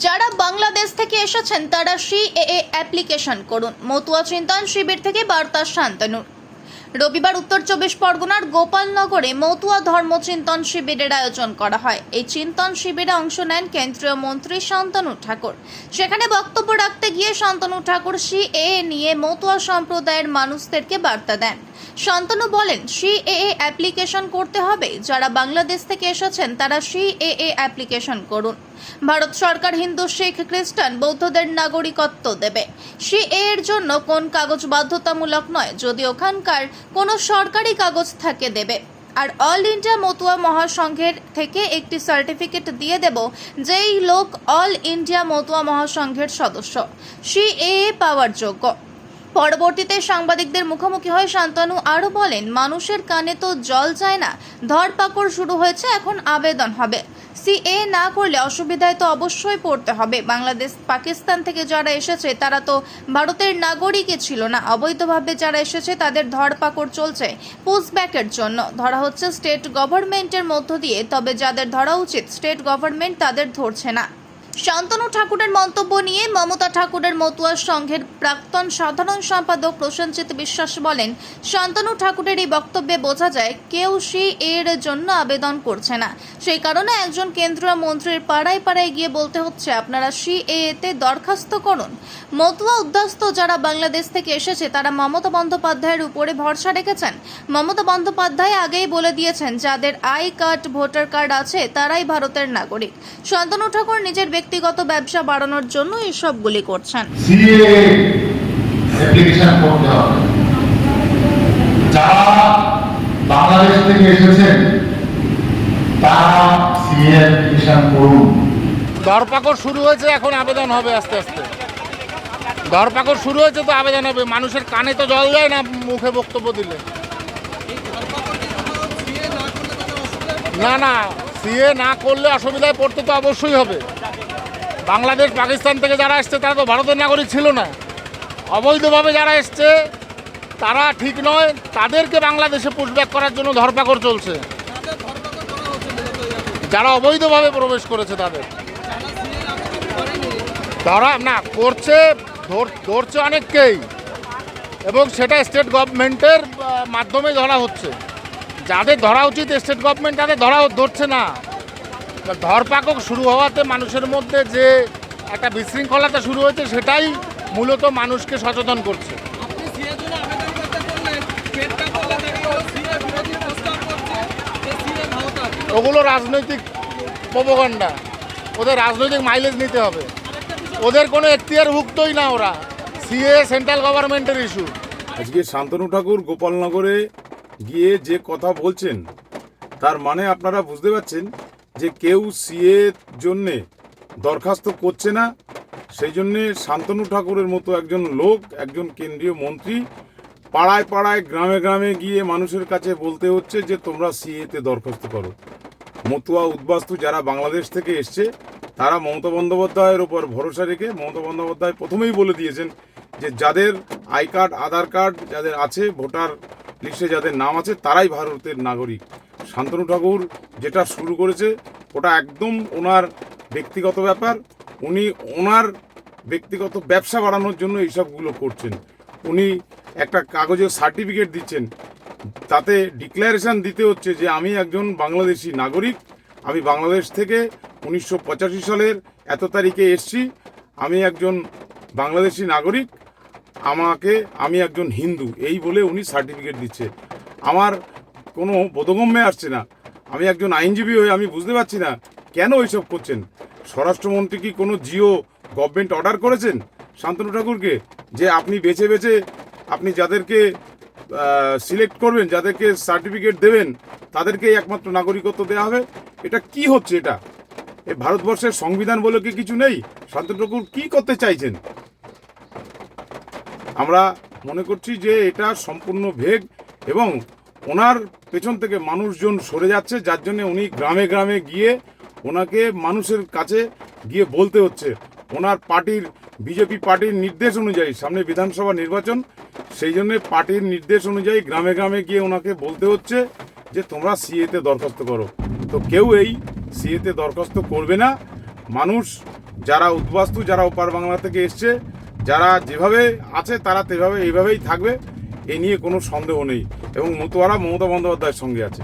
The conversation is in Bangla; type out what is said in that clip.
যারা বাংলাদেশ থেকে এসেছেন তারা সিএএ অ্যাপ্লিকেশন করুন। মতুয়া চিন্তন শিবির থেকে বার্তা শান্তনুর। রবিবার উত্তর 24 পরগনার গোপালনগরে মতুয়া ধর্মচিন্তন শিবিরের আয়োজন করা হয়। এই চিন্তন শিবিরে অংশ নেন কেন্দ্রীয় মন্ত্রী শান্তনু ঠাকুর। সেখানে বক্তব্য রাখতে গিয়ে শান্তনু ঠাকুর সিএএ নিয়ে মতুয়া সম্প্রদায়ের মানুষদেরকে বার্তা দেন। শান্তনু বলেন, সিএএ অ্যাপ্লিকেশন করতে হবে। যারা বাংলাদেশ থেকে এসেছেন তারা সিএএ অ্যাপ্লিকেশন করুন। ভারত সরকার হিন্দু, শিখ, খ্রিস্টান, বৌদ্ধদের নাগরিকত্ব দেবে। সিএএ এর জন্য কোন কাগজ বাধ্যতামূলক নয়, যদি ওখানকার কোনো সরকারি কাগজ থাকে দেবে। আর অল ইন্ডিয়া মতুয়া মহাসংঘের থেকে একটি সার্টিফিকেট দিয়ে দেব যেই লোক অল ইন্ডিয়া মতুয়া মহাসংঘের সদস্য, সিএএ পাওয়ার যোগ্য। পরবর্তীতে সাংবাদিকদের মুখোমুখি হয়ে শান্তনু আরও বলেন, মানুষের কানে তো জল যায় না, ধরপাকড় শুরু হয়েছে, এখন আবেদন হবে। সিএ না করলে অসুবিধায় তো অবশ্যই পড়তে হবে। বাংলাদেশ, পাকিস্তান থেকে যারা এসেছে তারা তো ভারতের নাগরিকই ছিল না। অবৈধভাবে যারা এসেছে তাদের ধরপাকড় চলছে পুশব্যাকের জন্য। ধরা হচ্ছে স্টেট গভর্নমেন্টের মধ্য দিয়ে, তবে যাদের ধরা উচিত স্টেট গভর্নমেন্ট তাদের ধরছে না। শান্তনু ঠাকুরের মন্তব্য নিয়ে মমতা ঠাকুরের মতুয়া সংঘের প্রাক্তন সাধারণ সম্পাদক প্রসেনজিৎ বিশ্বাস বলেন, শান্তনু ঠাকুরের এই বক্তব্যে বোঝা যায় কেউ সিএএর জন্য আবেদন করছে না। সেই কারণে একজন কেন্দ্রীয় মন্ত্রীর পাড়ায় পাড়ায় গিয়ে বলতে হচ্ছে আপনারা সিএএতে দরখাস্ত করুন। মতুয়া উদ্বাস্ত যারা বাংলাদেশ থেকে এসেছে তারা মমতা বন্দ্যোপাধ্যায়ের উপরে ভরসা রেখেছেন। মমতা বন্দ্যোপাধ্যায় আগেই বলে দিয়েছেন যাদের আই কার্ড, ভোটার কার্ড আছে তারাই ভারতের নাগরিক। শান্তনু ঠাকুর নিজের ব্যক্তিগত ব্যবসা বাড়ানোর জন্য এসবগুলি করছেন। সিএএ অ্যাপ্লিকেশন করতে হবে। যারা বাংলাদেশ থেকে এসেছেন তারা সিএএ অ্যাপ্লিকেশন করুন। ধরপাকড় শুরু হয়েছে, এখন আবেদন হবে আস্তে আস্তে। ধরপাকড় শুরু হয়েছে তো আবেদন হবে। মানুষের কানে তো জল যায় না মুখে বক্তব্য দিলে। না না, সিএ না করলে অসুবিধায় পড়তে তো অবশ্যই হবে। বাংলাদেশ, পাকিস্তান থেকে যারা এসছে তারা তো ভারতের নাগরিক ছিল না। অবৈধভাবে যারা এসছে তারা ঠিক নয়, তাদেরকে বাংলাদেশে পুশব্যাক করার জন্য ধরপাকড় চলছে। যারা অবৈধভাবে প্রবেশ করেছে তাদের ধরা না করছে, ধরছে অনেককেই, এবং সেটা স্টেট গভর্নমেন্টের মাধ্যমে ধরা হচ্ছে। যাদের ধরা উচিত স্টেট গভর্নমেন্ট তাদের ধরছে না। ধরপাকড় শুরু হওয়াতে মানুষের মধ্যে যে একটা বিশৃঙ্খলতা শুরু হয়েছে সেটাই মূলত মানুষকে সচেতন করছে। ওগুলো রাজনৈতিক প্রোপাগান্ডা, ওদের রাজনৈতিক মাইলেজ নিতে হবে। ওদের কোনো এখতিয়ারভুক্তই না ওরা। সিএ সেন্ট্রাল গভর্নমেন্টের ইস্যু। আজকে শান্তনু ঠাকুর গোপালনগরে গিয়ে যে কথা বলছেন তার মানে আপনারা বুঝতে পারছেন যে কেউ সিএ জন্যে দরখাস্ত করছে না। সেই জন্যে শান্তনু ঠাকুরের মতো একজন লোক, একজন কেন্দ্রীয় মন্ত্রী পাড়ায় পাড়ায়, গ্রামে গ্রামে গিয়ে মানুষের কাছে বলতে হচ্ছে যে তোমরা সিএতে দরখাস্ত করো। মতুয়া উদ্বাস্তু যারা বাংলাদেশ থেকে এসছে তারা মমতা বন্দ্যোপাধ্যায়ের ওপর ভরসা রেখে, মমতা বন্দ্যোপাধ্যায় প্রথমেই বলে দিয়েছেন যে যাদের আই কার্ড, আধার কার্ড যাদের আছে, ভোটার লিস্টে যাদের নাম আছে তারাই ভারতের নাগরিক। শান্তনু ঠাকুর যেটা শুরু করেছে ওটা একদম ওনার ব্যক্তিগত ব্যাপার। উনি ওনার ব্যক্তিগত ব্যবসা বাড়ানোর জন্য এইসবগুলো করছেন। উনি একটা কাগজের সার্টিফিকেট দিচ্ছেন, তাতে ডিক্লারেশন দিতে হচ্ছে যে আমি একজন বাংলাদেশি নাগরিক, আমি বাংলাদেশ থেকে 1985 সালের এত তারিখে এসছি, আমি একজন বাংলাদেশি নাগরিক, আমি একজন হিন্দু, এই বলে উনি সার্টিফিকেট দিচ্ছে। আমার কোনো বোধগম্যে আসছে না। আমি একজন আইনজীবী হয়ে আমি বুঝতে পারছি না কেন এইসব করছেন। স্বরাষ্ট্রমন্ত্রী কি কোনো জিও গভর্নমেন্ট অর্ডার করেছেন শান্তনু ঠাকুরকে যে আপনি বেছে বেছে আপনি যাদেরকে সিলেক্ট করবেন, যাদেরকে সার্টিফিকেট দেবেন তাদেরকেই একমাত্র নাগরিকত্ব দেওয়া হবে? এটা কি হচ্ছে? এটা এই ভারতবর্ষের সংবিধান বলে কি কিছু নেই? শান্তনু ঠাকুর কী করতে চাইছেন? আমরা মনে করছি যে এটা সম্পূর্ণ ভেগ, এবং ওনার পেছন থেকে মানুষজন সরে যাচ্ছে, যার জন্য উনি গ্রামে গ্রামে গিয়ে ওনাকে মানুষের কাছে গিয়ে বলতে হচ্ছে। ওনার পার্টির, বিজেপি পার্টির নির্দেশ অনুযায়ী সামনে বিধানসভা নির্বাচন, সেই জন্য পার্টির নির্দেশ অনুযায়ী গ্রামে গ্রামে গিয়ে ওনাকে বলতে হচ্ছে যে তোমরা সিএতে দরখাস্ত করো। তো কেউ এই সিএতে দরখাস্ত করবে না। মানুষ যারা উদ্বাস্তু, যারা ওপার বাংলা থেকে এসছে, যারা যেভাবে আছে তারা এইভাবেই থাকবে, এ নিয়ে কোনো সন্দেহ নেই। এবং মতুয়ারা মমতা বন্দ্যোপাধ্যায়ের সঙ্গে আছে।